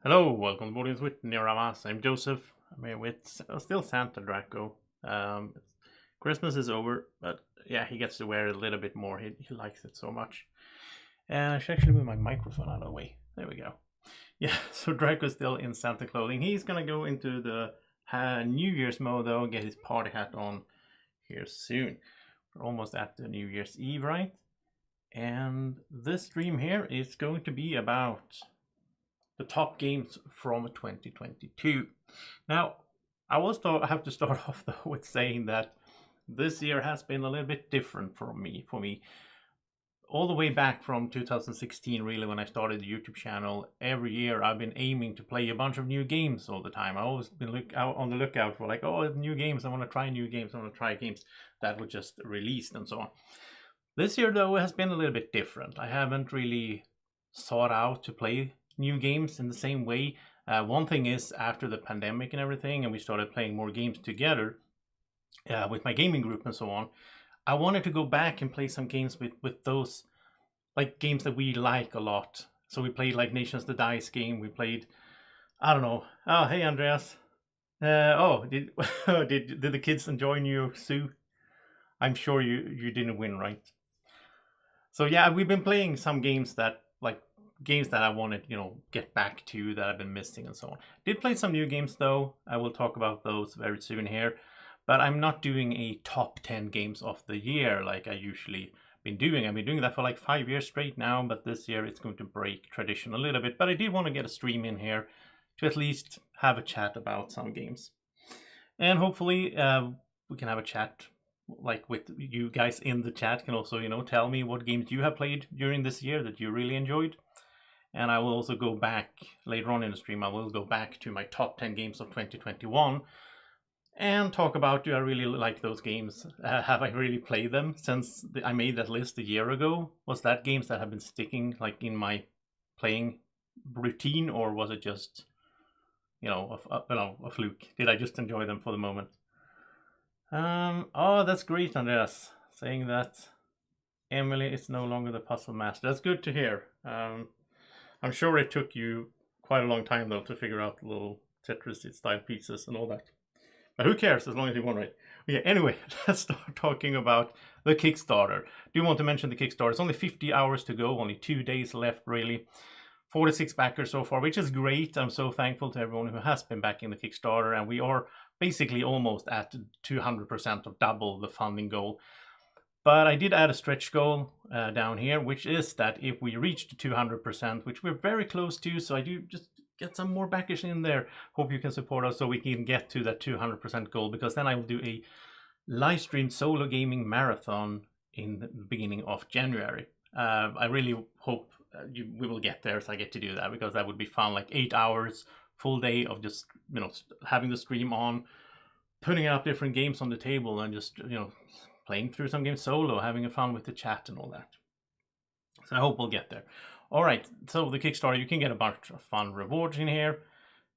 Hello, welcome to Boardgames with Niramas. I'm Joseph. I'm here with still Santa Draco. Christmas is over, but yeah, he gets to wear it a little bit more. He likes it so much. And I should actually move my microphone out of the way. There we go. Yeah, so Draco's still in Santa clothing. He's gonna go into the New Year's mode though, get his party hat on here soon. We're almost at the New Year's Eve, right? And this stream here is going to be about the top games from 2022. Now, have to start off though with saying that this year has been a little bit different for me. All the way back from 2016, really, when I started the YouTube channel, every year I've been aiming to play a bunch of new games all the time. I've always been out on the lookout for like, oh, new games. I want to try new games. I want to try games that were just released and so on. This year, though, has been a little bit different. I haven't really sought out to play new games in the same way. One thing is, after the pandemic and everything, and we started playing more games together with my gaming group and so on, I wanted to go back and play some games with those like games that we like a lot. So we played like Nations the Dice game. We played, I don't know. Oh, hey Andreas. Did did the kids enjoy New Zoo? I'm sure you didn't win, right? So yeah, we've been playing some games that I wanted, get back to that I've been missing and so on. Did play some new games though. I will talk about those very soon here. But I'm not doing a top 10 games of the year like I usually been doing. I've been doing that for like 5 years straight now, but this year it's going to break tradition a little bit. But I did want to get a stream in here to at least have a chat about some games. And hopefully we can have a chat like with you guys in the chat can also, tell me what games you have played during this year that you really enjoyed. And I will also go back later on in the stream. I will go back to my top 10 games of 2021 and talk about, do I really like those games? Have I really played them since I made that list a year ago? Was that games that have been sticking like in my playing routine, or was it just, a fluke? Did I just enjoy them for the moment? Oh, that's great, Andreas, saying that Emily is no longer the puzzle master. That's good to hear. I'm sure it took you quite a long time though to figure out the little Tetris style pieces and all that. But who cares as long as you won, right? Okay, anyway, let's start talking about the Kickstarter. Do you want to mention the Kickstarter? It's only 50 hours to go, only 2 days left really. 46 backers so far, which is great. I'm so thankful to everyone who has been backing the Kickstarter, and we are basically almost at 200% of double the funding goal. But I did add a stretch goal down here, which is that if we reach to 200%, which we're very close to, so I do just get some more backers in there. Hope you can support us so we can get to that 200% goal, because then I will do a live stream solo gaming marathon in the beginning of January. I really hope we will get there, so I get to do that, because that would be fun. Like 8 hours, full day of just having the stream on, putting up different games on the table, and just playing through some games solo, having fun with the chat and all that. So I hope we'll get there. All right, so the Kickstarter, you can get a bunch of fun rewards in here,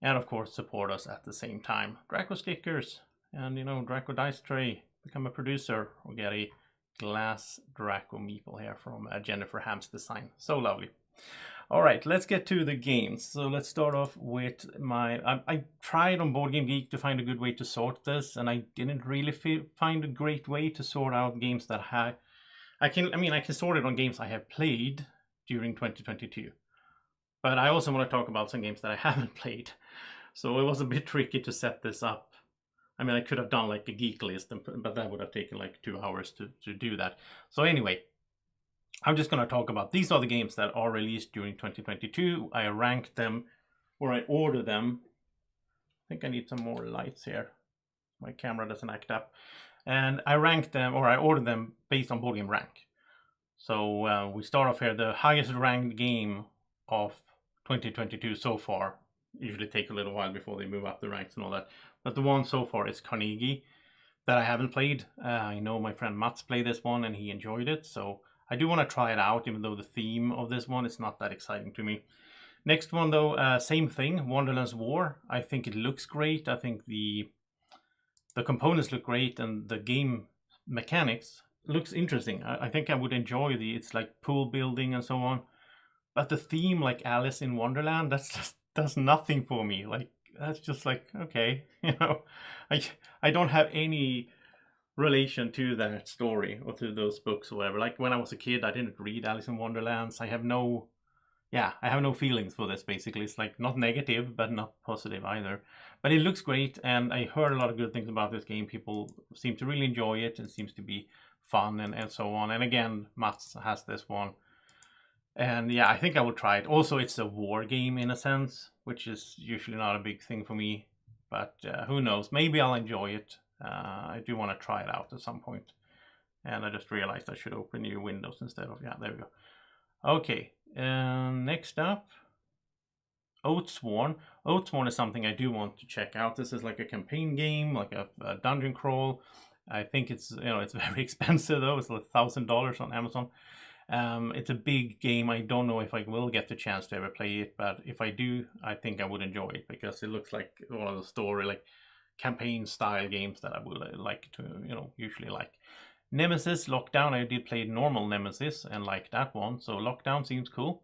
and of course support us at the same time. Draco stickers, and Draco dice tray, become a producer, or get a glass Draco meeple here from Jennifer Ham's design. So lovely. All right, let's get to the games. So let's start off with I tried on Board Game Geek to find a good way to sort this, and I didn't really find a great way to sort out games that I can sort it on games I have played during 2022. But I also want to talk about some games that I haven't played. So it was a bit tricky to set this up. I could have done like a geek list, but that would have taken like 2 hours to do that. So anyway, I'm just going to talk about, these are the games that are released during 2022. I ranked them, or I ordered them. I think I need some more lights here. My camera doesn't act up. And I ranked them, or I ordered them based on board game rank. So we start off here, the highest ranked game of 2022 so far. Usually take a little while before they move up the ranks and all that. But the one so far is Carnegie, that I haven't played. I know my friend Mats played this one and he enjoyed it, so I do want to try it out, even though the theme of this one is not that exciting to me. Next one though, same thing, Wonderland's War. I think it looks great. I think the components look great, and the game mechanics looks interesting. I think I would enjoy it's like pool building and so on. But the theme, like Alice in Wonderland, does nothing for me. Like, that's just like, okay, I I don't have any relation to that story or to those books or whatever. Like when I was a kid, I didn't read Alice in Wonderlands. I have no feelings for this basically. It's like not negative, but not positive either. But it looks great, and I heard a lot of good things about this game. People seem to really enjoy it. It seems to be fun and so on. And again, Mats has this one. And yeah, I think I will try it. Also, it's a war game in a sense, which is usually not a big thing for me. But who knows? Maybe I'll enjoy it. I do want to try it out at some point. And I just realized I should open new windows instead of, yeah, there we go. Okay, next up, Oathsworn. Oathsworn is something I do want to check out. This is like a campaign game, like a dungeon crawl. I think it's it's very expensive though. It's like $1,000 on Amazon. It's a big game. I don't know if I will get the chance to ever play it, but if I do, I think I would enjoy it because it looks like one of the story like campaign style games that I would like to usually like. Nemesis Lockdown, I did play normal Nemesis and like that one, so Lockdown seems cool.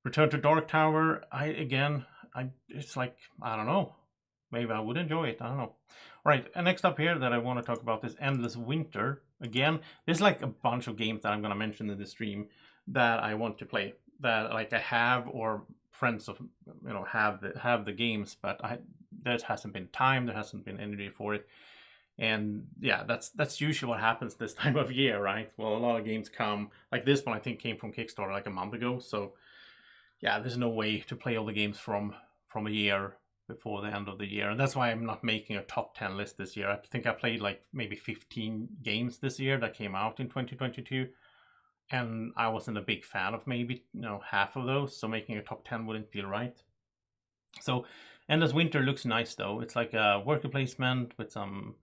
Return to Dark Tower, it's like, I don't know, maybe I would enjoy it, I don't know. Right, and next up here that I want to talk about is Endless Winter. Again, there's like a bunch of games that I'm going to mention in the stream that I want to play, that like I have, or friends of have the games, but there hasn't been time, there hasn't been energy for it. And yeah, that's usually what happens this time of year, right? Well, a lot of games come, like this one I think came from Kickstarter like a month ago, so yeah, there's no way to play all the games from a year before the end of the year. And that's why I'm not making a top 10 list this year. I think I played like maybe 15 games this year that came out in 2022, and I wasn't a big fan of maybe half of those, so making a top 10 wouldn't feel right. So Endless Winter looks nice though. It's like a worker placement with some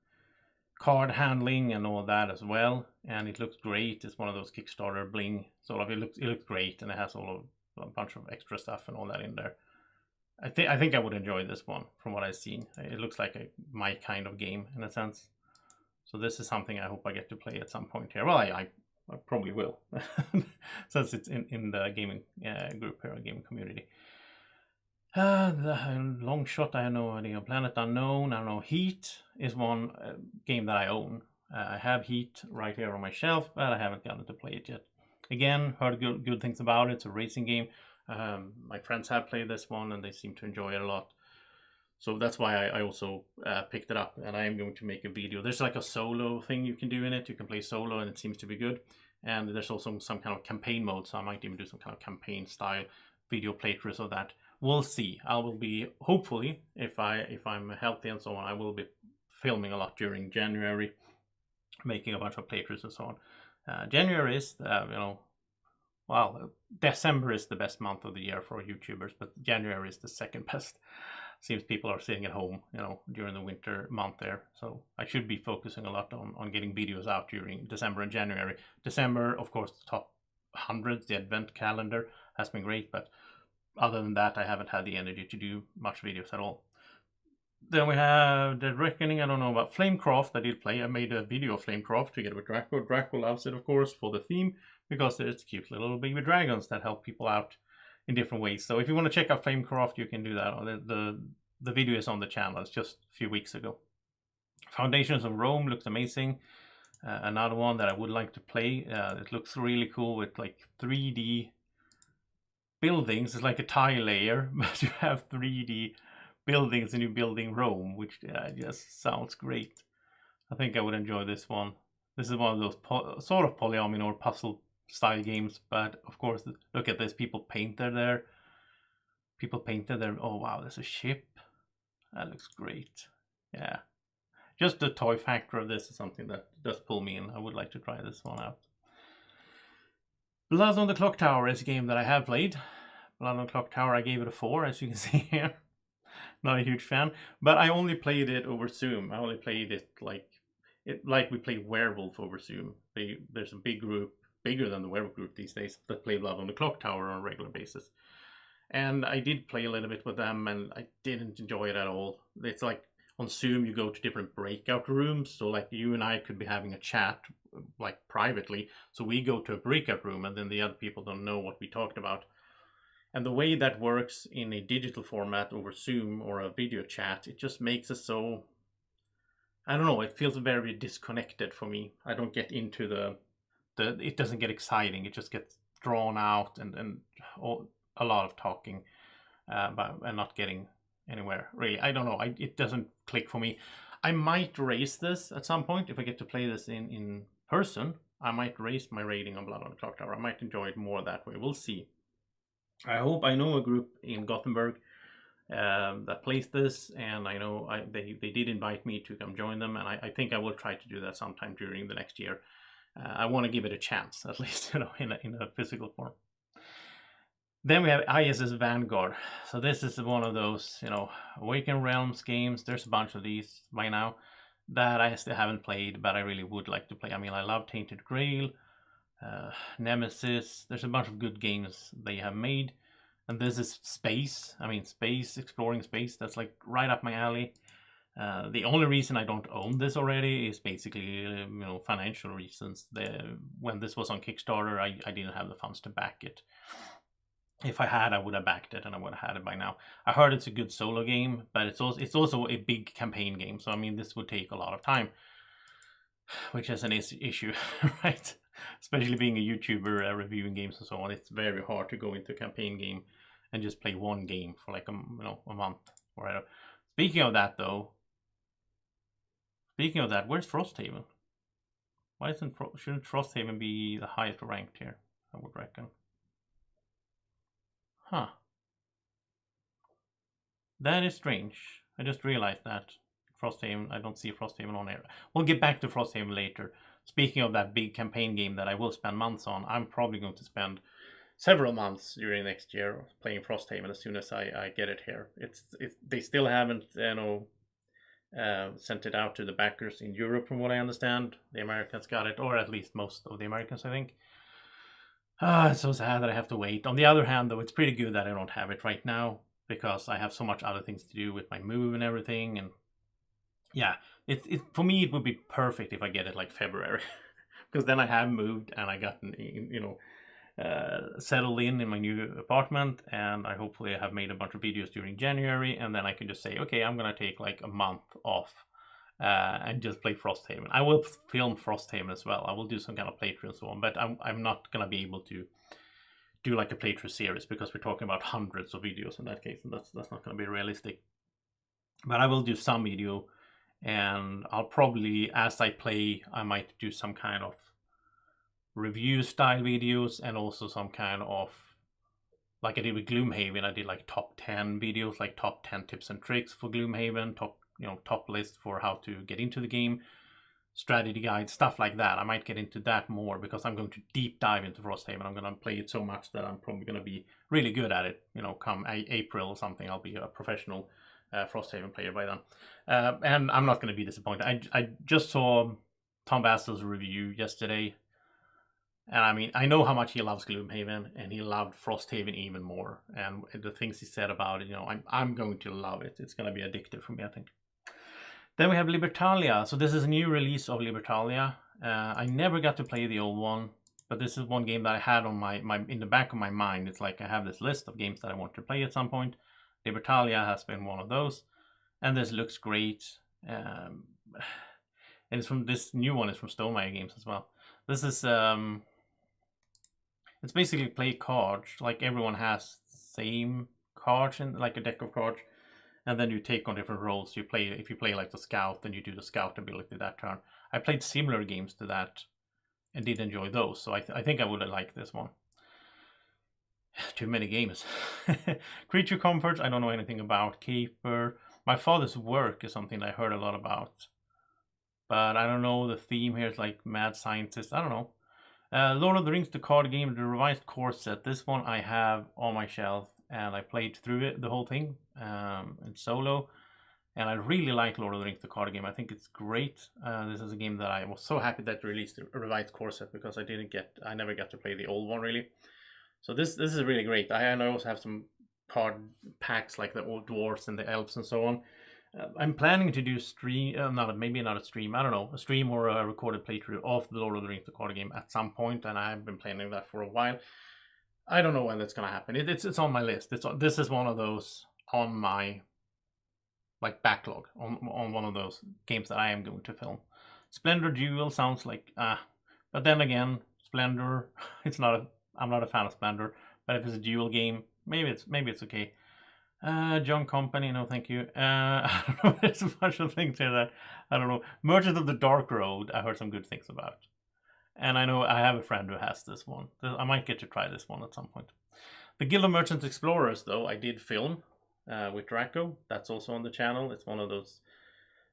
card handling and all that as well, and it looks great. It's one of those Kickstarter bling sort of. It looks great, and it has a bunch of extra stuff and all that in there. I think I would enjoy this one from what I've seen. It looks like my kind of game in a sense. So this is something I hope I get to play at some point here. Well, I probably will, since it's in the gaming group here, gaming community. The long shot, I have no idea. Planet Unknown, I don't know. Heat is one game that I own. I have Heat right here on my shelf, but I haven't gotten to play it yet. Again, heard good things about it. It's a racing game. My friends have played this one, and they seem to enjoy it a lot. So that's why I also picked it up, and I am going to make a video. There's like a solo thing you can do in it. You can play solo, and it seems to be good. And there's also some kind of campaign mode, so I might even do some kind of campaign style video playthroughs of that. We'll see. I will be, hopefully, if I'm healthy and so on, I will be filming a lot during January, making a bunch of playthroughs and so on. January is, well, December is the best month of the year for YouTubers, but January is the second best. Seems people are sitting at home, during the winter month there. So I should be focusing a lot on getting videos out during December and January. December, of course, the top 100s, the advent calendar has been great, but other than that, I haven't had the energy to do much videos at all. Then we have Dead Reckoning. I don't know about Flamecraft. I did play. I made a video of Flamecraft together with Draco. Draco loves it, of course, for the theme, because there's cute little baby dragons that help people out in different ways. So if you want to check out Flamecraft, you can do that. The video is on the channel. It's just a few weeks ago. Foundations of Rome looks amazing. Another one that I would like to play. It looks really cool with like 3D buildings. It's like a tile layer, but you have 3D buildings and you're building Rome, which just sounds great. I think I would enjoy this one. This is one of those sort of polyomino or puzzle style games, but of course, look at this. People painted there. Oh wow, there's a ship. That looks great. Yeah. Just the toy factor of this is something that does pull me in. I would like to try this one out. Blood on the Clock Tower is a game that I have played. Blood on the Clock Tower, I gave it a 4, as you can see here. Not a huge fan, but I only played it over Zoom. I only played it like we play Werewolf over Zoom. There's a big group, bigger than the Werewolf group these days, that play Blood on the Clock Tower on a regular basis. And I did play a little bit with them, and I didn't enjoy it at all. It's like on Zoom, you go to different breakout rooms. So like you and I could be having a chat like privately. So we go to a breakout room, and then the other people don't know what we talked about. And the way that works in a digital format over Zoom or a video chat, it just makes it so, I don't know, it feels very disconnected for me. I don't get into the it doesn't get exciting. It just gets drawn out and a lot of talking, and not getting anywhere really. I don't know. It doesn't click for me. I might raise this at some point if I get to play this in person. I might raise my rating on Blood on the Clock Tower. I might enjoy it more that way. We'll see. I know a group in Gothenburg that plays this, and I know they did invite me to come join them, and I think I will try to do that sometime during the next year. I want to give it a chance, at least, in a physical form. Then we have ISS Vanguard. So this is one of those, Awakened Realms games. There's a bunch of these by now that I still haven't played, but I really would like to play. I mean, I love Tainted Grail, Nemesis. There's a bunch of good games they have made. And this is space. I mean, exploring space. That's like right up my alley. The only reason I don't own this already is basically, financial reasons. When this was on Kickstarter, I didn't have the funds to back it. If I had, I would have backed it and I would have had it by now. I heard it's a good solo game, but it's also a big campaign game. So, I mean, this would take a lot of time, which is an issue, right? Especially being a YouTuber, reviewing games and so on. It's very hard to go into a campaign game and just play one game for like a month. Right? Speaking of that, where's Frosthaven? Why shouldn't Frosthaven be the highest ranked here? I would reckon. Huh. That is strange. I just realized that Frosthaven. I don't see Frosthaven on here. We'll get back to Frosthaven later. Speaking of that big campaign game that I will spend months on, I'm probably going to spend several months during next year playing Frosthaven as soon as I get it here. They still haven't sent it out to the backers in Europe, from what I understand. The Americans got it, or at least most of the Americans, I think. It's so sad that I have to wait. On the other hand, though, it's pretty good that I don't have it right now, because I have so much other things to do with my move and everything. And yeah, for me, it would be perfect if I get it like February, because then I have moved and I got settled in my new apartment, and I hopefully have made a bunch of videos during January, and then I can just say, okay, I'm gonna take like a month off and just play Frosthaven. I will film Frosthaven as well. I will do some kind of playthrough and so on, but I'm not gonna be able to do like a playthrough series, because we're talking about hundreds of videos in that case, and that's not gonna be realistic. But I will do some video, and I'll probably, as I play, I might do some kind of review style videos, and also some kind of, like I did with Gloomhaven, I did like top 10 videos, like top 10 tips and tricks for Gloomhaven, top list for how to get into the game, strategy guide, stuff like that. I might get into that more, because I'm going to deep dive into Frosthaven. I'm going to play it so much that I'm probably going to be really good at it. Come April or something, I'll be a professional Frosthaven player by then. And I'm not going to be disappointed. I just saw Tom Basil's review yesterday, and I mean, I know how much he loves Gloomhaven, and he loved Frosthaven even more. And the things he said about it, I'm going to love it. It's going to be addictive for me, I think. Then we have Libertalia. So this is a new release of Libertalia. I never got to play the old one, but this is one game that I had on my in the back of my mind. It's like I have this list of games that I want to play at some point. Libertalia has been one of those, and this looks great. And it's from this new one is from Stonemaier Games as well. This is it's basically play cards, like everyone has the same cards in like a deck of cards, and then you take on different roles. If you play like the scout, then you do the scout ability that turn. I played similar games to that and did enjoy those, so I think I would have liked this one. Too many games. Creature Comforts, I don't know anything about. Caper. My Father's Work is something I heard a lot about, but I don't know. The theme here is like mad scientist. I don't know. Lord of the Rings, the card game, the revised core set. This one I have on my shelf, and I played through it, the whole thing, in solo. And I really like Lord of the Rings, the card game. I think it's great. This is a game that I was so happy that they released a revised core set, because I never got to play the old one really. So this is really great. I also have some card packs like the old dwarves and the elves and so on. I'm planning to do maybe not a stream, I don't know, a stream or a recorded playthrough of the Lord of the Rings, the card game at some point, and I've been planning that for a while. I don't know when that's gonna happen. It's on my list. This is one of those on my like backlog on one of those games that I am going to film. Splendor Duel sounds like but then again, Splendor. It's not a. I'm not a fan of Splendor, but if it's a duel game, maybe it's okay. John Company, no thank you. I don't know. There's a bunch of things here that I don't know. Merchant of the Dark Road, I heard some good things about, and I know I have a friend who has this one. I might get to try this one at some point. The Guild of Merchant Explorers, though, I did film with Draco. That's also on the channel. It's one of those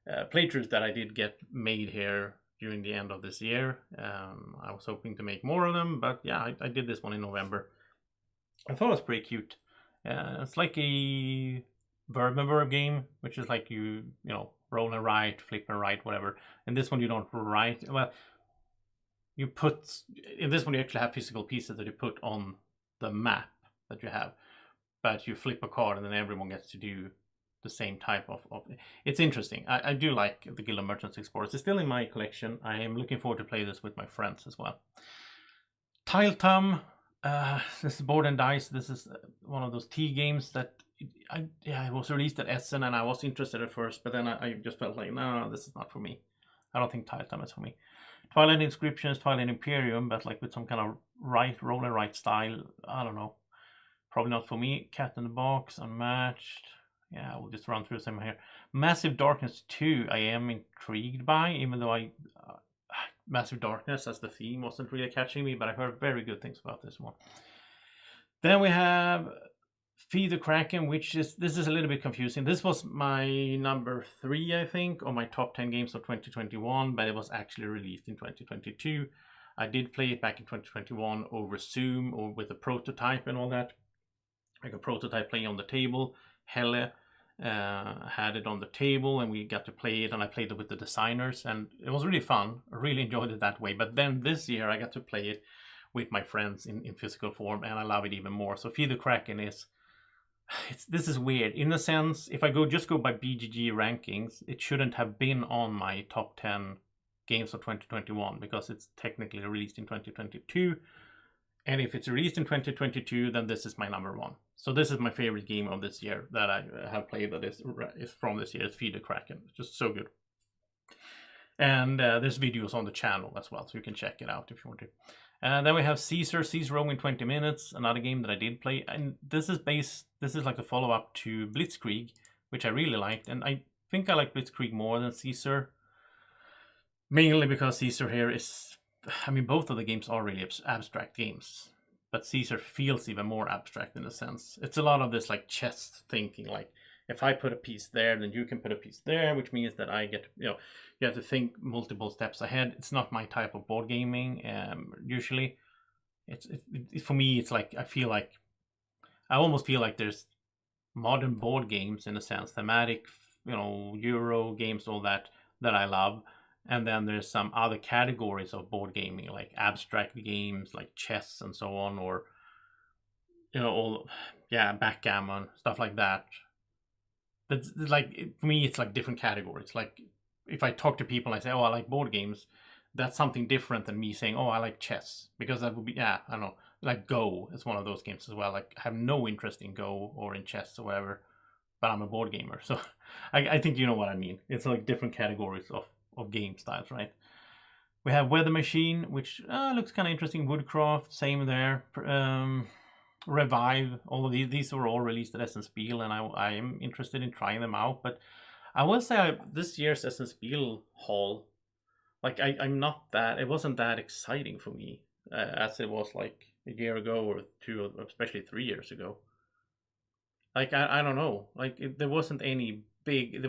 playthroughs that I did get made here during the end of this year. I was hoping to make more of them, but yeah, I did this one in November. I thought it was pretty cute. It's like a verb game, which is like you roll and write, flip and write, whatever. And this one you don't write. Well, you put in this one you actually have physical pieces that you put on the map that you have, but you flip a card and then everyone gets to do the same type of it's interesting. I do like the Guild of Merchants Explorers. It's still in my collection. I am looking forward to play this with my friends as well. Tile Tum, this is Board and Dice. This is one of those tea games that it was released at Essen and I was interested at first, but then I just felt like, no, this is not for me. I don't think Tile Tum is for me. Twilight Inscriptions, Twilight Imperium, but like with some kind of roll and write style. I don't know. Probably not for me. Cat in the Box, Unmatched. Yeah, we'll just run through some here. Massive Darkness 2, I am intrigued by, even though Massive Darkness as the theme wasn't really catching me, but I heard very good things about this one. Then we have Feed the Kraken, this is a little bit confusing. This was my number 3, I think, on my top 10 games of 2021, but it was actually released in 2022. I did play it back in 2021 over Zoom or with a prototype and all that. Like a prototype playing on the table. Helle had it on the table and we got to play it, and I played it with the designers and it was really fun. I really enjoyed it that way. But then this year I got to play it with my friends in physical form and I love it even more. So Feed the Kraken this is weird. In a sense, if I just go by BGG rankings, it shouldn't have been on my top 10 games of 2021 because it's technically released in 2022. And if it's released in 2022, then this is my number 1. So this is my favorite game of this year that I have played that is from this year. It's Feed the Kraken. It's just so good. And there's videos on the channel as well, so you can check it out if you want to. Then we have Caesar, Seize Rome in 20 minutes, another game that I did play. And this is like the follow-up to Blitzkrieg, which I really liked. And I think I like Blitzkrieg more than Caesar. Mainly because Caesar here is... I mean, both of the games are really abstract games, but Caesar feels even more abstract in a sense. It's a lot of this like chess thinking, like if I put a piece there, then you can put a piece there, which means that I get, you have to think multiple steps ahead. It's not my type of board gaming. Usually, it's for me, it's like I almost feel like there's modern board games in a sense, thematic, Euro games, all that I love. And then there's some other categories of board gaming, like abstract games, like chess and so on, or backgammon, stuff like that. That's like, for me, it's like different categories. Like if I talk to people and I say, oh, I like board games, that's something different than me saying, oh, I like chess, because that would be, I don't know, like Go is one of those games as well. Like I have no interest in Go or in chess or whatever, but I'm a board gamer, so I think you know what I mean. It's like different categories of game styles, right? We have Weather Machine, which looks kind of interesting. Woodcraft, same there. Revive, all of these were all released at Essen Spiel, and I am interested in trying them out. But I will say this year's Essen Spiel haul, like I'm not that, it wasn't that exciting for me as it was like a year ago or 2, especially 3 years ago. Like I don't know, like there wasn't any big,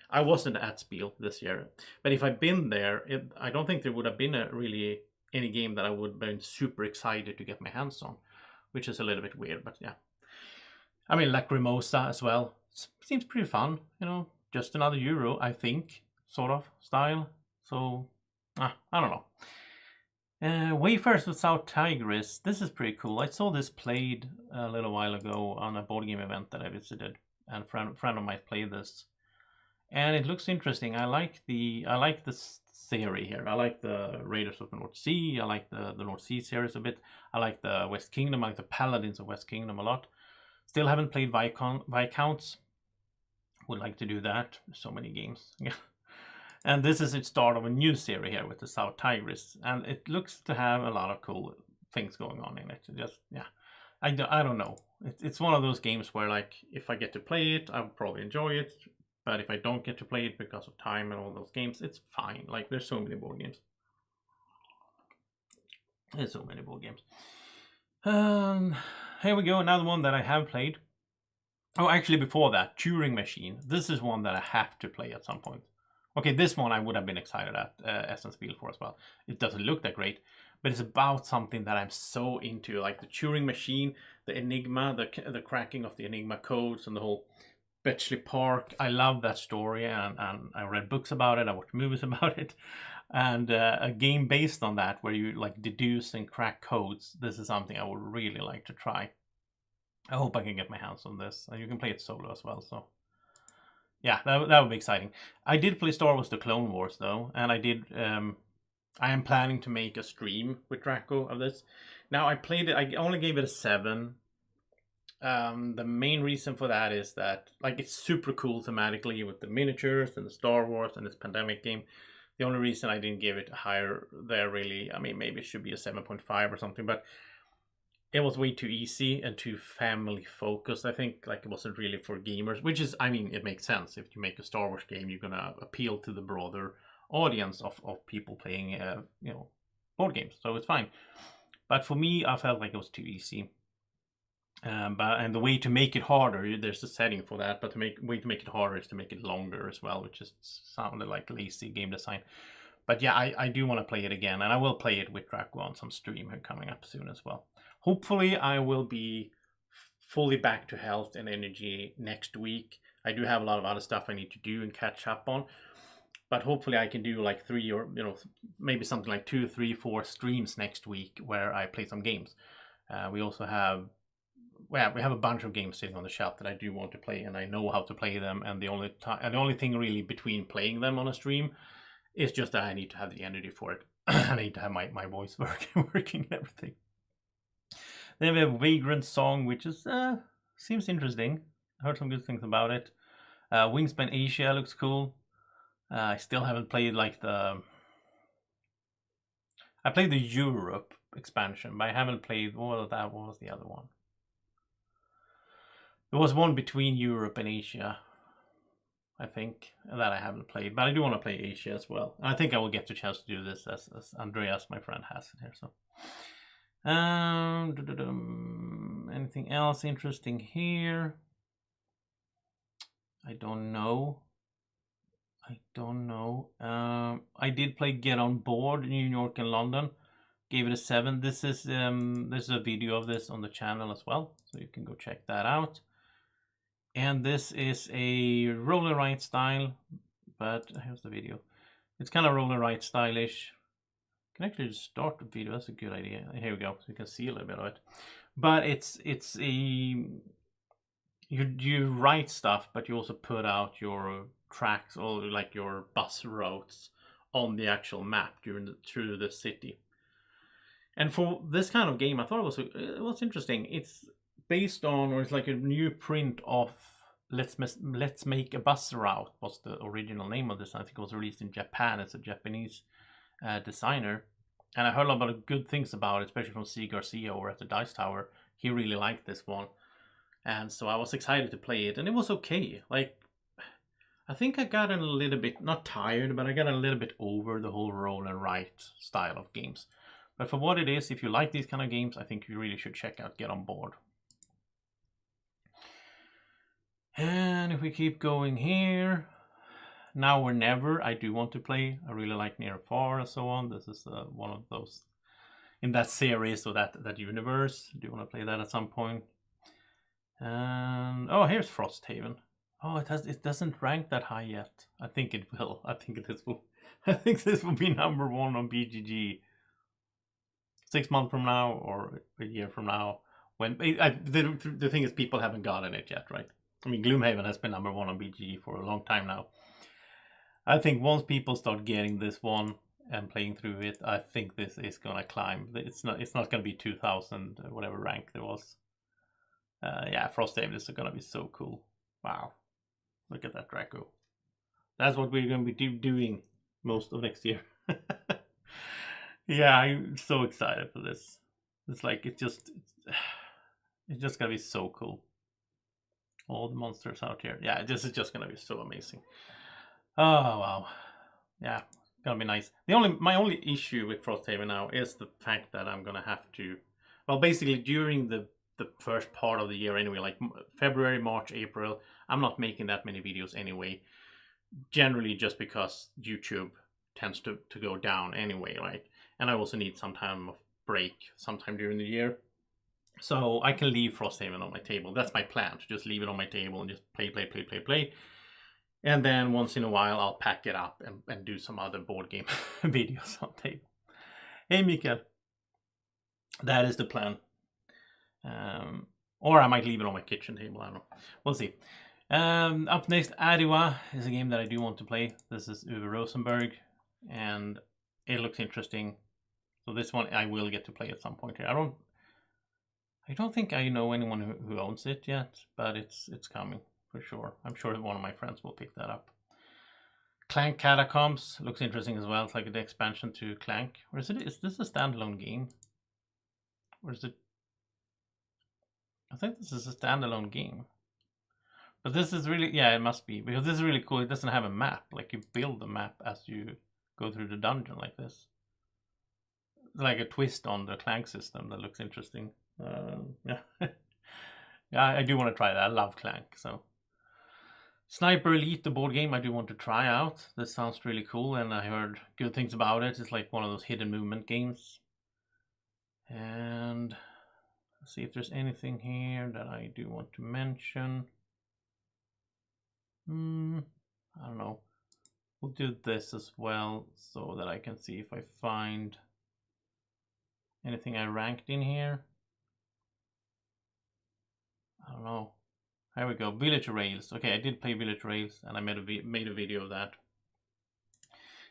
I wasn't at Spiel this year, but if I'd been there, I don't think there would have been really any game that I would have been super excited to get my hands on, which is a little bit weird, but yeah. I mean, Lacrimosa as well seems pretty fun, just another Euro, I think, sort of style. So I don't know. Wayfarers of South Tigris, this is pretty cool. I saw this played a little while ago on a board game event that I visited, and a friend of mine played this. and it looks interesting. I like the theory here. I like the Raiders of the North Sea. I like the North Sea series a bit. I like the West Kingdom. I like the Paladins of West Kingdom a lot. Still haven't played Viscounts. Would like to do that. So many games. Yeah. And this is the start of a new series here with the South Tigris, and it looks to have a lot of cool things going on in it. Just yeah, I don't know. It's one of those games where, like, if I get to play it, I'll probably enjoy it. But if I don't get to play it because of time and all those games, it's fine. Like, there's so many board games. There's so many board games. Here we go. Another one that I have played. Oh, actually, before that, Turing Machine. This is one that I have to play at some point. Okay, this one I would have been excited at Essence Spiel for as well. It doesn't look that great, but it's about something that I'm so into, like the Turing Machine, the Enigma, the cracking of the Enigma codes, and the whole Bletchley Park. I love that story, and I read books about it. I watched movies about it, and a game based on that where you like deduce and crack codes. This is something I would really like to try. I hope I can get my hands on this. You can play it solo as well, so yeah, that would be exciting. I did play Star Wars: The Clone Wars though, and I am planning to make a stream with Draco of this. Now I played it. I only gave it a 7. The main reason for that is that, like, it's super cool thematically with the miniatures and the Star Wars and this pandemic game. The only reason I didn't give it higher there, really, I mean, maybe it should be a 7.5 or something, but it was way too easy and too family focused. I think, like, it wasn't really for gamers, which is, I mean, it makes sense. If you make a Star Wars game, you're gonna appeal to the broader audience of people playing, you know, board games. So it's fine. But for me, I felt like it was too easy. And the way to make it harder, there's a setting for that. But way to make it harder is to make it longer as well, which just sounded like lazy game design. But yeah, I do want to play it again, and I will play it with Draco on some stream coming up soon as well. Hopefully, I will be fully back to health and energy next week. I do have a lot of other stuff I need to do and catch up on, but hopefully I can do like 3 or, you know, maybe something like 2, 3, 4 streams next week where I play some games. We also have, well, we have a bunch of games sitting on the shelf that I do want to play, and I know how to play them. And the only thing really between playing them on a stream is just that I need to have the energy for it. I need to have my voice working and everything. Then we have Vagrant Song, which is seems interesting. I heard some good things about it. Wingspan Asia looks cool. I still haven't played like I played the Europe expansion, but I haven't played what was the other one? There was one between Europe and Asia, I think, that I haven't played, but I do want to play Asia as well. And I think I will get the chance to do this as Andreas, my friend, has it here. So, anything else interesting here? I don't know. I did play Get On Board in New York and London. Gave it a 7. This is a video of this on the channel as well, so you can go check that out. And this is a roll and write style, but here's the video. It's kind of roll and write stylish. I can actually just start the video. That's a good idea. Here we go, so you can see a little bit of it. But it's a you write stuff, but you also put out your tracks or like your bus routes on the actual map through the city. And for this kind of game, I thought it was interesting. It's based on, or it's like a new print of Let's Make a Bus Route was the original name of this. I think it was released in Japan. It's a Japanese designer, and I heard a lot of good things about it, especially from C. Garcia over at the Dice Tower. He really liked this one, and so I was excited to play it, and it was okay. Like, I think I got a little bit, not tired, but I got a little bit over the whole roll and write style of games. But for what it is, if you like these kind of games, I think you really should check out Get On Board. And if we keep going here, Now or Never, I do want to play. I really like Near or Far and so on. This is one of those in that series or that universe. I do want to play that at some point. And oh, here's Frosthaven. Oh, it doesn't rank that high yet. I think it will. I think this will be number 1 on BGG 6 months from now or a year from now. When the thing is, people haven't gotten it yet, right? I mean, Gloomhaven has been number 1 on BGG for a long time now. I think once people start getting this one and playing through it, I think this is gonna climb. It's not gonna be 2000 whatever rank there was. Yeah, Frosthaven is gonna be so cool. Wow, look at that Draco. That's what we're gonna be doing most of next year. Yeah, I'm so excited for this. It's like it's just gonna be so cool. All the monsters out here. Yeah, this is just gonna be so amazing. Oh wow. Yeah, gonna be nice. My only issue with Frosthaven now is the fact that I'm gonna have to, well, basically during the first part of the year anyway, like February, March, April, I'm not making that many videos anyway. Generally, just because YouTube tends to go down anyway, right? And I also need some time of break sometime during the year. So I can leave Frosthaven on my table. That's my plan, to just leave it on my table and just play. And then once in a while, I'll pack it up and do some other board game videos on table. Hey, Mikael. That is the plan. Or I might leave it on my kitchen table. I don't know. We'll see. Up next, Adiwa is a game that I do want to play. This is Uwe Rosenberg, and it looks interesting. So this one I will get to play at some point here. I don't think I know anyone who owns it yet, but it's coming for sure. I'm sure one of my friends will pick that up. Clank Catacombs looks interesting as well. It's like the expansion to Clank. Or is this a standalone game? Or is it? I think this is a standalone game. But this is really, yeah, it must be, because this is really cool. It doesn't have a map. Like, you build the map as you go through the dungeon like this. It's like a twist on the Clank system that looks interesting. Yeah. Yeah, I do want to try that. I love Clank, so. Sniper Elite, the board game, I do want to try out. This sounds really cool, and I heard good things about it. It's like one of those hidden movement games. And let's see if there's anything here that I do want to mention. I don't know. We'll do this as well so that I can see if I find anything I ranked in here. I don't know. Here we go. Village Rails. Okay, I did play Village Rails, and I made a video of that.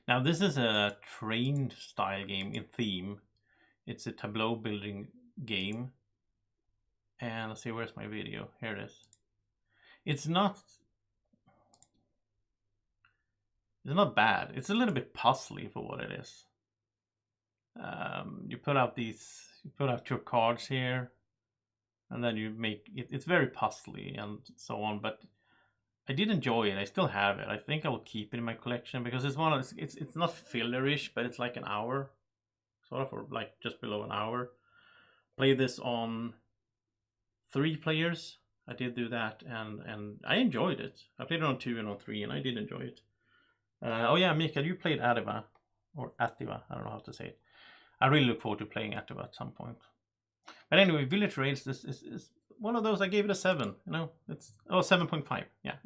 Now this is a train style game in theme. It's a tableau building game. And let's see, where's my video? Here it is. It's not bad. It's a little bit puzzly for what it is. You put out your cards here, and then you make it. It's very puzzly and so on. But I did enjoy it. I still have it. I think I will keep it in my collection because it's it's not fillerish, but it's like an hour, sort of, or like just below an hour. Play this on 3 players. I did do that, and I enjoyed it. I played it on 2 and on 3, and I did enjoy it. Oh yeah, Mikael, you played Ativa, or Ativa, I don't know how to say it. I really look forward to playing Ativa at some point. But anyway, Village Rails, this is one of those. I gave it a 7. You know, it's 7.5. Yeah,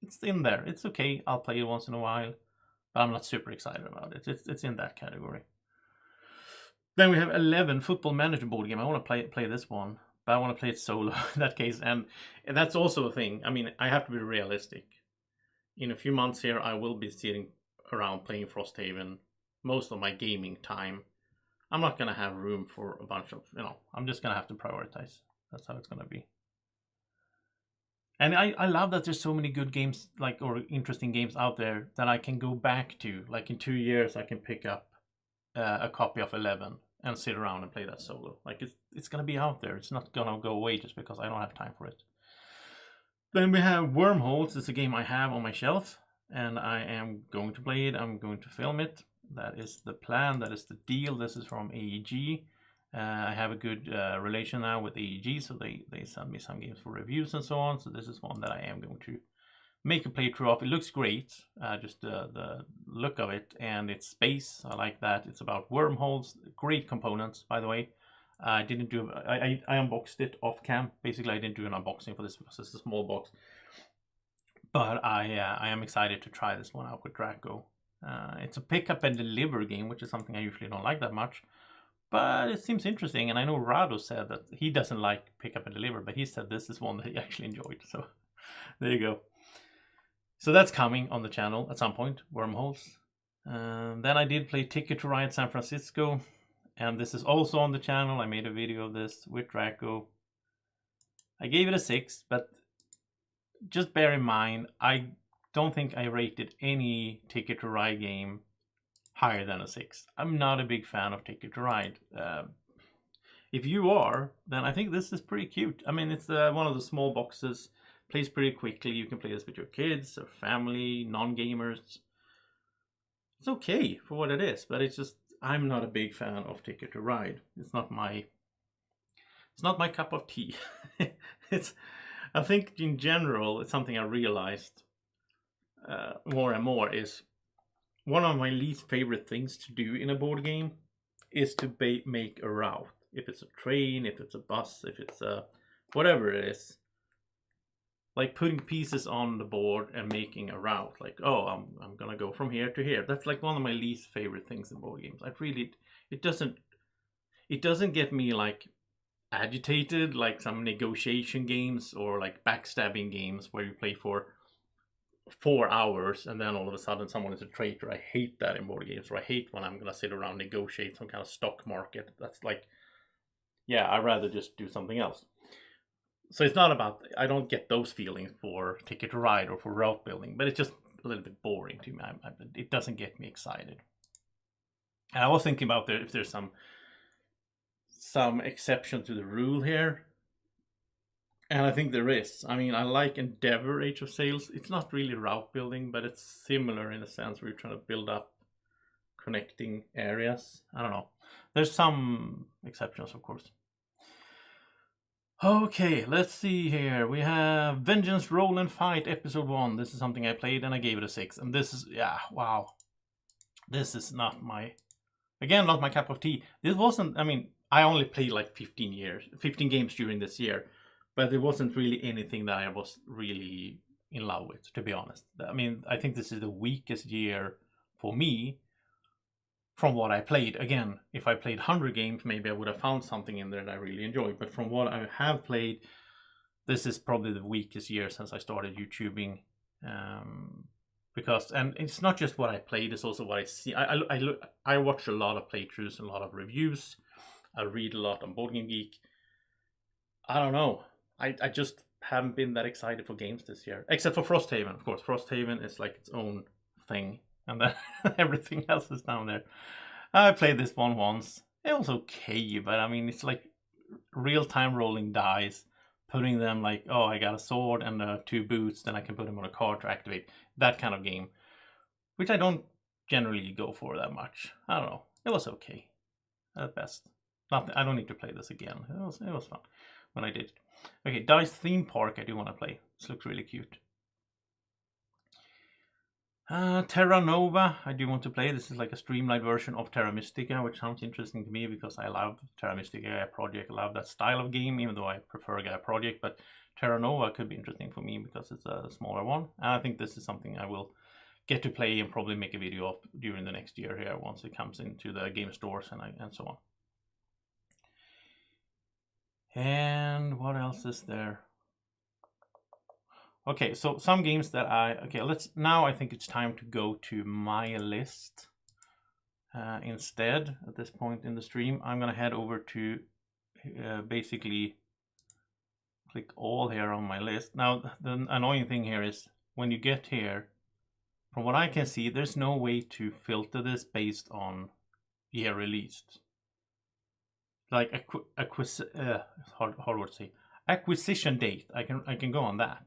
it's in there. It's okay. I'll play it once in a while, but I'm not super excited about it. It's in that category. Then we have 11, Football Manager board game. I want to play this one, but I want to play it solo in that case, and that's also a thing. I mean, I have to be realistic. In a few months here, I will be sitting around playing Frosthaven most of my gaming time. I'm not going to have room for a bunch of, I'm just going to have to prioritize. That's how it's going to be. And I love that there's so many good games, or interesting games out there that I can go back to. Like in 2 years, I can pick up a copy of 11 and sit around and play that solo. Like it's going to be out there. It's not going to go away just because I don't have time for it. Then we have Wormholes. It's a game I have on my shelf, and I am going to play it. I'm going to film it. That is the plan. That is the deal. This is from AEG. I have a good relation now with AEG, so they send me some games for reviews and so on. So this is one that I am going to make a playthrough of. It looks great, just the look of it, and it's space. I like that. It's about wormholes. Great components, by the way. I didn't do. I unboxed it off cam. Basically, I didn't do an unboxing for this because it's a small box. But I am excited to try this one out with Draco. It's a pick up and deliver game, which is something I usually don't like that much. But it seems interesting, and I know Rado said that he doesn't like pick up and deliver, but he said this is one that he actually enjoyed. So there you go. So that's coming on the channel at some point, Wormholes. Then I did play Ticket to Ride San Francisco, and this is also on the channel. I made a video of this with Draco. I gave it a 6, but just bear in mind, I don't think I rated any Ticket to Ride game higher than a 6. I'm not a big fan of Ticket to Ride. If you are, then I think this is pretty cute. I mean, it's one of the small boxes, plays pretty quickly. You can play this with your kids or family, non-gamers. It's okay for what it is, but it's just, I'm not a big fan of Ticket to Ride. It's not my cup of tea. I think in general, it's something I realized more and more is one of my least favorite things to do in a board game is to make a route. If it's a train, if it's a bus, if it's a whatever it is, like putting pieces on the board and making a route. Like, oh, I'm gonna go from here to here. That's like one of my least favorite things in board games. It doesn't get me like agitated like some negotiation games or like backstabbing games where you play for 4 hours and then all of a sudden someone is a traitor. I hate that in board games, or I hate when I'm gonna sit around negotiate some kind of stock market. That's like, yeah, I'd rather just do something else. So it's not about, I don't get those feelings for Ticket to Ride or for route building, but it's just a little bit boring to me. It doesn't get me excited. And I was thinking about if there's some exception to the rule here. And I think there is. I mean, I like Endeavor Age of Sails. It's not really route building, but it's similar in a sense where you're trying to build up connecting areas. I don't know. There's some exceptions, of course. Okay, let's see here. We have Vengeance Roll and Fight Episode 1. This is something I played and I gave it a 6. And this is, yeah, wow. This is not my cup of tea. This wasn't, I mean, I only played like 15 games during this year. But there wasn't really anything that I was really in love with, to be honest. I mean, I think this is the weakest year for me from what I played. Again, if I played 100 games, maybe I would have found something in there that I really enjoyed. But from what I have played, this is probably the weakest year since I started YouTubing. Because, and it's not just what I played, it's also what I see. I watch a lot of playthroughs and a lot of reviews. I read a lot on Board Game Geek. I don't know. I just haven't been that excited for games this year. Except for Frosthaven, of course. Frosthaven is like its own thing. And then everything else is down there. I played this one once. It was okay, but I mean, it's like real-time rolling dice. Putting them like, oh, I got a sword and 2 boots, then I can put them on a card to activate. That kind of game. Which I don't generally go for that much. I don't know. It was okay. At best. I don't need to play this again. It was fun when I did it. Okay, Dice Theme Park I do want to play. This looks really cute. Terra Nova I do want to play. This is like a streamlined version of Terra Mystica, which sounds interesting to me because I love Terra Mystica Gaia Project. I love that style of game, even though I prefer Gaia Project. But Terra Nova could be interesting for me because it's a smaller one. And I think this is something I will get to play and probably make a video of during the next year here once it comes into the game stores and so on. And what else is there? Okay, so some games that now I think it's time to go to my list. Instead, at this point in the stream, I'm gonna head over to basically click all here on my list. Now, the annoying thing here is when you get here, from what I can see, there's no way to filter this based on year released. Like hard word to say, acquisition date. I can go on that.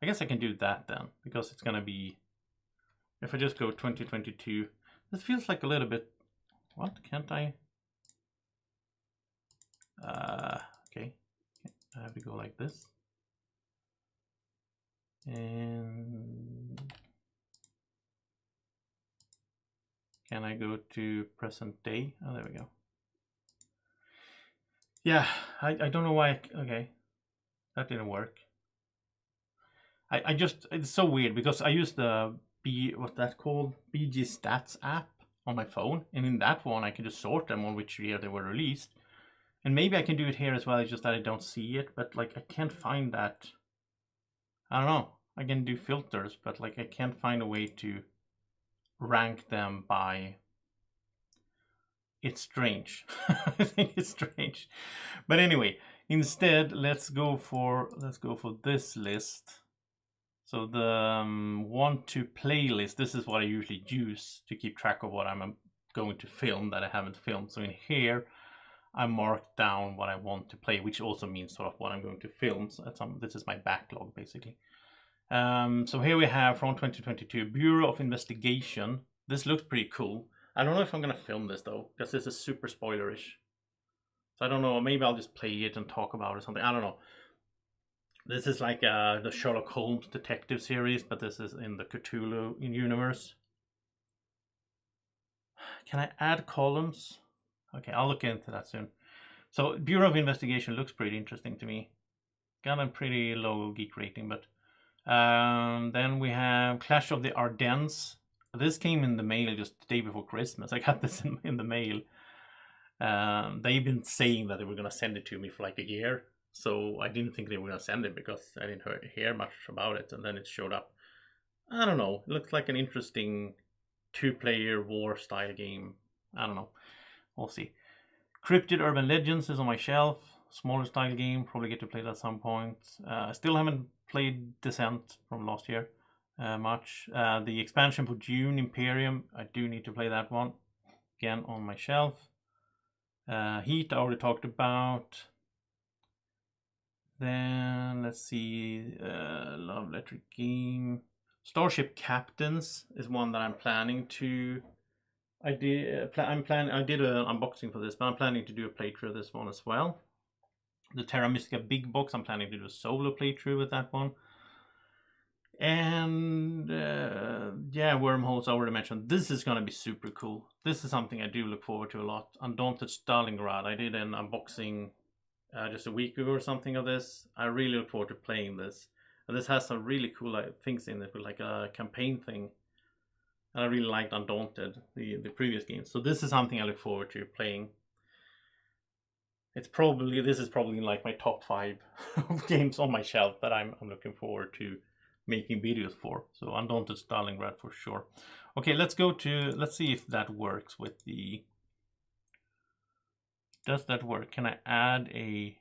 I guess I can do that then, because it's gonna be, if I just go 2022, this feels like a little bit, what, can't I? Okay, I have to go like this. And can I go to present day? Oh, there we go. Yeah, I don't know why, okay, that didn't work. I just, it's so weird because I use the what's that called? BG Stats app on my phone. And in that one, I can just sort them on which year they were released. And maybe I can do it here as well, it's just that I don't see it. But like, I can't find that. I don't know. I can do filters, but like I can't find a way to rank them by. It's strange. I think it's strange. But anyway, instead, let's go for this list. So the want to play list. This is what I usually use to keep track of what I'm going to film that I haven't filmed. So in here, I marked down what I want to play, which also means sort of what I'm going to film. So this is my backlog basically. So here we have from 2022, Bureau of Investigation. This looks pretty cool. I don't know if I'm gonna film this though, because this is super spoilerish. So I don't know, maybe I'll just play it and talk about it or something. I don't know. This is like the Sherlock Holmes detective series, but this is in the Cthulhu universe. Can I add columns? Okay, I'll look into that soon. So Bureau of Investigation looks pretty interesting to me. Got a pretty low geek rating, but then we have Clash of the Ardennes. This came in the mail just the day before Christmas. I got this in the mail. They've been saying that they were going to send it to me for like a year. So I didn't think they were going to send it because I didn't hear much about it. And then it showed up. I don't know. It looks like an interesting 2-player war style game. I don't know. We'll see. Cryptid Urban Legends is on my shelf. Smaller style game. Probably get to play it at some point. I still haven't played Descent from last year much. The expansion for June, Imperium. I do need to play that one. Again, on my shelf. Heat I already talked about. Then let's see, Love Letter Game. Starship Captains is one that I'm planning to. I did an unboxing for this, but I'm planning to do a playthrough of this one as well. The Terra Mystica Big Box, I'm planning to do a solo playthrough with that one. And yeah, Wormholes I already mentioned. This is gonna be super cool. This is something I do look forward to a lot. Undaunted Stalingrad. I did an unboxing just a week ago or something of this. I really look forward to playing this. And this has some really cool things in it, with like a campaign thing. And I really liked Undaunted, the previous game. So this is something I look forward to playing. This is probably like my top 5 games on my shelf that I'm looking forward to making videos for. So Undaunted Stalingrad for sure. Okay, let's see if that works with the. Does that work? Can I add a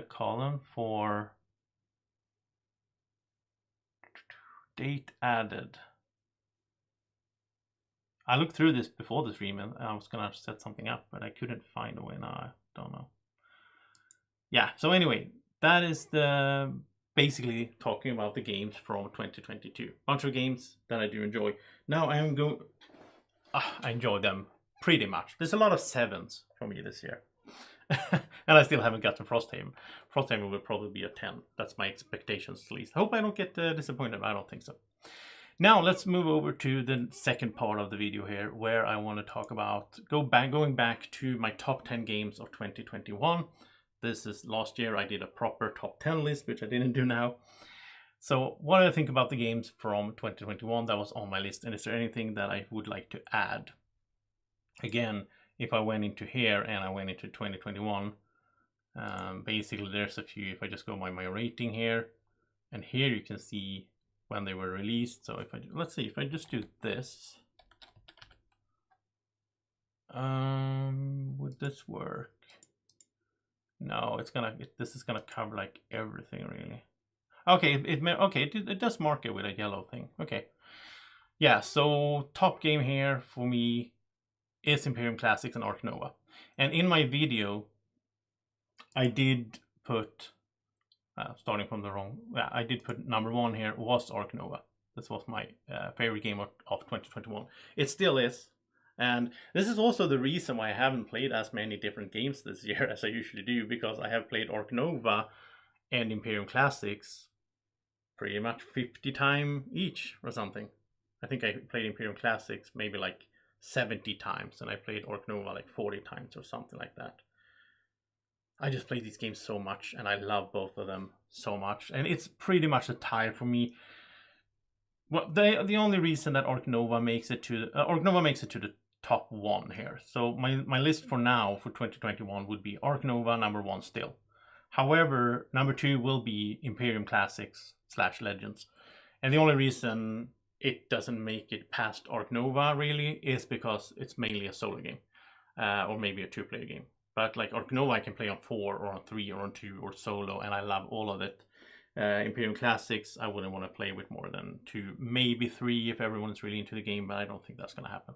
column for date added? I looked through this before the stream and I was gonna set something up, but I couldn't find a way. Now I don't know. Yeah, so anyway, that is the basically talking about the games from 2022. Bunch of games that I do enjoy. Now I am going. I enjoy them pretty much. There's a lot of 7s for me this year. And I still haven't got to Frosthaven. Frosthaven will probably be a 10. That's my expectations at least. I hope I don't get disappointed. I don't think so. Now let's move over to the second part of the video here, where I want to talk about going back to my top 10 games of 2021. This is last year I did a proper top 10 list, which I didn't do now. So what do I think about the games from 2021 that was on my list, and is there anything that I would like to add? Again, if I went into here and I went into 2021, basically there's a few. If I just go by my rating here, and here you can see when they were released. So let's see, if I just do this, would this work? No, this is gonna cover like everything really. Okay, it does mark it with a yellow thing. Okay, yeah. So top game here for me is Imperium Classics and Ark Nova. And in my video, I did put, starting from the wrong, I did put number 1 here was Ark Nova. This was my favorite game of 2021. It still is. And this is also the reason why I haven't played as many different games this year as I usually do, because I have played Ark Nova and Imperium Classics pretty much 50 times each or something. I think I played Imperium Classics maybe like 70 times, and I played Ark Nova like 40 times or something like that. I just play these games so much, and I love both of them so much, and it's pretty much a tie for me. Well, the only reason that Ark Nova makes it to the top 1 here. So my list for now for 2021 would be Ark Nova number 1 still. However, number 2 will be Imperium Classics / Legends. And the only reason it doesn't make it past Ark Nova really is because it's mainly a solo game, or maybe a 2-player game. But like Ark Nova I can play on 4 or on 3 or on 2 or solo, and I love all of it. Imperium Classics I wouldn't want to play with more than 2, maybe 3 if everyone is really into the game, but I don't think that's going to happen.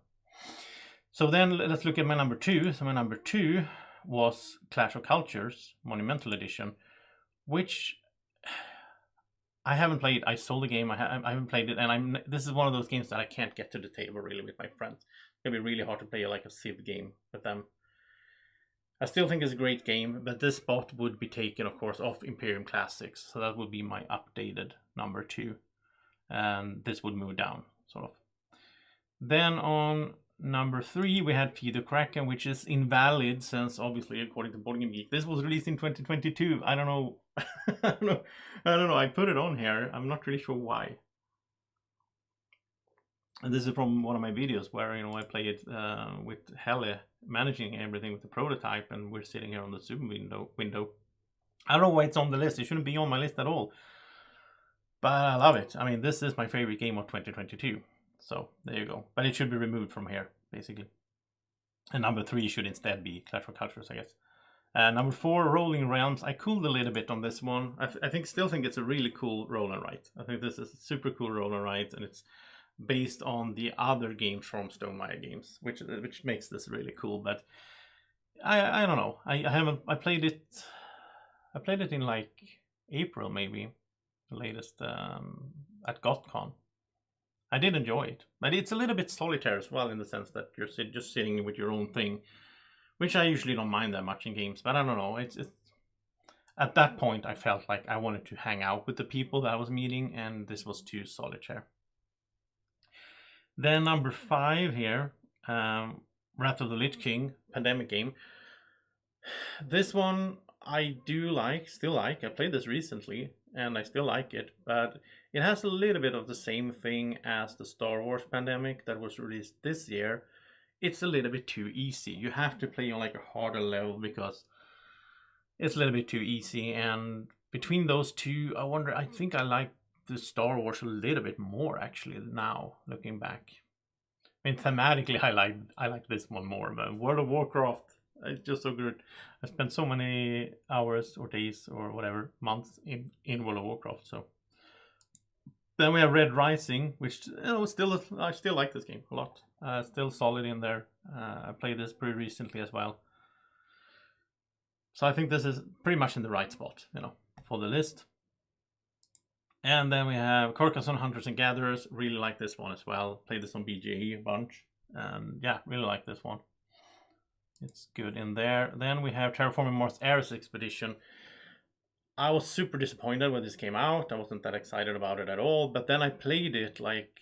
So then let's look at my number 2. So my number 2 was Clash of Cultures Monumental Edition, which I haven't played. I sold the game. I haven't played it, and this is one of those games that I can't get to the table really with my friends. It's gonna be really hard to play like a Civ game with them. I still think it's a great game, but this spot would be taken, of course, off Imperium Classics. So that would be my updated number 2, and this would move down sort of. Then on number 3 we had Feed the Kraken, which is invalid since obviously according to Boardgame Geek this was released in 2022. I don't know. I don't know. I put it on here. I'm not really sure why. And this is from one of my videos where I play it with Helle managing everything with the prototype, and we're sitting here on the Zoom window. I don't know why it's on the list. It shouldn't be on my list at all. But I love it. I mean, this is my favorite game of 2022. So there you go. But it should be removed from here, basically. And number 3 should instead be Clash of Cultures, I guess. Number 4, Rolling Realms. I cooled a little bit on this one. I still think it's a really cool roll and write. I think this is a super cool roll and write, and it's based on the other games from Stonemaier Games, which makes this really cool. But I don't know. I played it. I played it in like April maybe, the latest at GothCon. I did enjoy it, but it's a little bit solitary as well in the sense that you're just sitting with your own thing, which I usually don't mind that much in games. But I don't know. It's at that point I felt like I wanted to hang out with the people that I was meeting, and this was too solitary. Then number 5 here, Wrath of the Lich King Pandemic game. This one I do still like. I played this recently and I still like it, but it has a little bit of the same thing as the Star Wars Pandemic that was released this year. It's a little bit too easy. You have to play on like a harder level because it's a little bit too easy. And between those two, I think I like the Star Wars a little bit more actually now, looking back. I mean, thematically, I like this one more, but World of Warcraft, it's just so good. I spent so many hours or days or whatever, months in World of Warcraft. So then we have Red Rising, which I still like this game a lot. Still solid in there. I played this pretty recently as well. So I think this is pretty much in the right spot, for the list. And then we have Carcassonne Hunters and Gatherers. Really like this one as well. Played this on BGE a bunch. And yeah, really like this one. It's good in there. Then we have Terraforming Mars Ares Expedition. I was super disappointed when this came out. I wasn't that excited about it at all. But then I played it like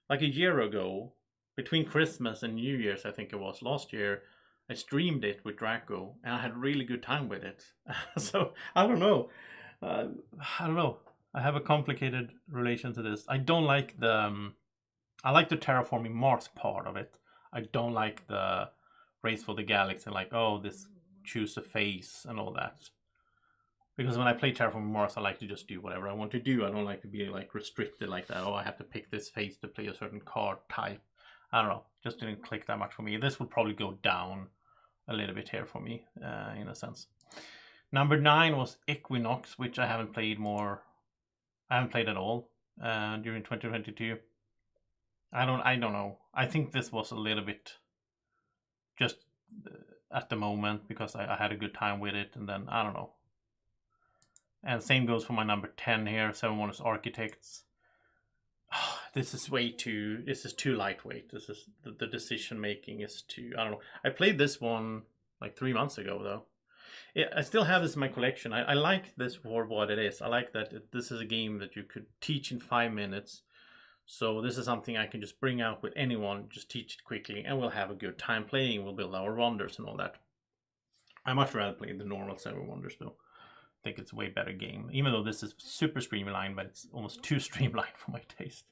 a year ago. Between Christmas and New Year's, I think it was, last year. I streamed it with Draco. And I had a really good time with it. So, I don't know. I have a complicated relation to this. I don't like I like the Terraforming Mars part of it. I don't like the Race for the Galaxy, like, oh, this choose a phase and all that. Because when I play Terraforming Mars, I like to just do whatever I want to do. I don't like to be like restricted like that. Oh, I have to pick this phase to play a certain card type. I don't know. Just didn't click that much for me. This would probably go down a little bit here for me, in a sense. Number 9 was Equinox, which I haven't played at all during 2022. I don't know. I think this was a little bit just at the moment because I had a good time with it, and then I don't know. And same goes for my number 10 here, Seven Wonders Architects. This is too lightweight. This is the decision making is too, I don't know. I played this one like 3 months ago though. Yeah, I still have this in my collection. I like this for what it is. I like that this is a game that you could teach in 5 minutes. So this is something I can just bring out with anyone, just teach it quickly, and we'll have a good time playing. We'll build our wonders and all that. I much rather play the normal Seven Wonders though. I think it's a way better game. Even though this is super streamlined, but it's almost too streamlined for my taste.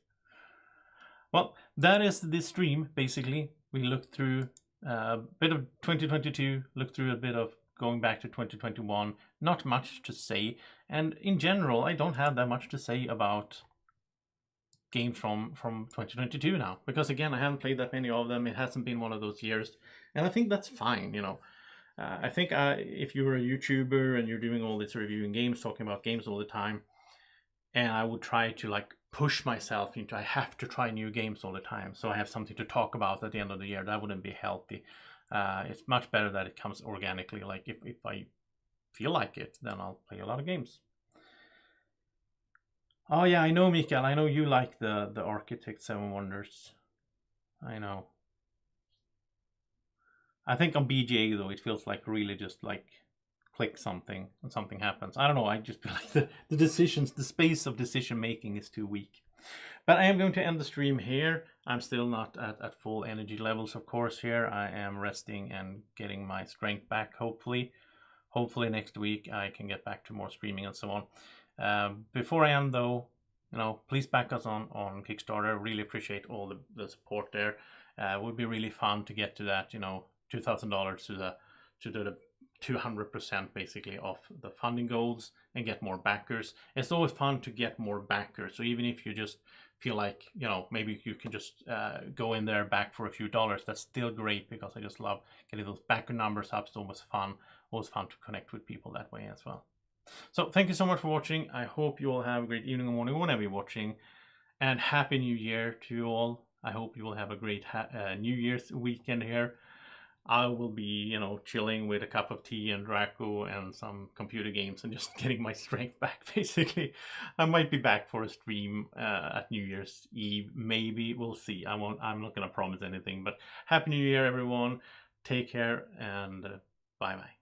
Well, that is the stream, basically. We looked through a bit of 2022, looked through a bit of going back to 2021, not much to say. And in general, I don't have that much to say about games from 2022 now, because again, I haven't played that many of them. It hasn't been one of those years, and I think that's fine. I think if you're a YouTuber and you're doing all this reviewing games, talking about games all the time, and I would try to like push myself into I have to try new games all the time, so I have something to talk about at the end of the year. That wouldn't be healthy. It's much better that it comes organically. Like if I feel like it, then I'll play a lot of games. Oh yeah, I know, Mikael. I know you like the Architect 7 Wonders. I know. I think on BGA though, it feels like really just like click something and something happens. I don't know. I just feel like the space of decision making is too weak. But I am going to end the stream here. I'm still not at full energy levels, of course. Here I am resting and getting my strength back. Hopefully next week I can get back to more streaming and so on. Before I end though, please back us on Kickstarter. Really appreciate all the support there. It would be really fun to get to that, $2,000 to the 200% basically of the funding goals and get more backers. It's always fun to get more backers. So even if you just feel like, maybe you can just go in there back for a few dollars, that's still great, because I just love getting those backer numbers up. It's always fun to connect with people that way as well. So thank you so much for watching. I hope you all have a great evening or morning whenever you're watching, and Happy New Year to you all. I hope you will have a great New Year's weekend here. I will be, chilling with a cup of tea and Draco and some computer games and just getting my strength back, basically. I might be back for a stream at New Year's Eve. Maybe. We'll see. I'm not going to promise anything, but Happy New Year, everyone. Take care, and bye-bye.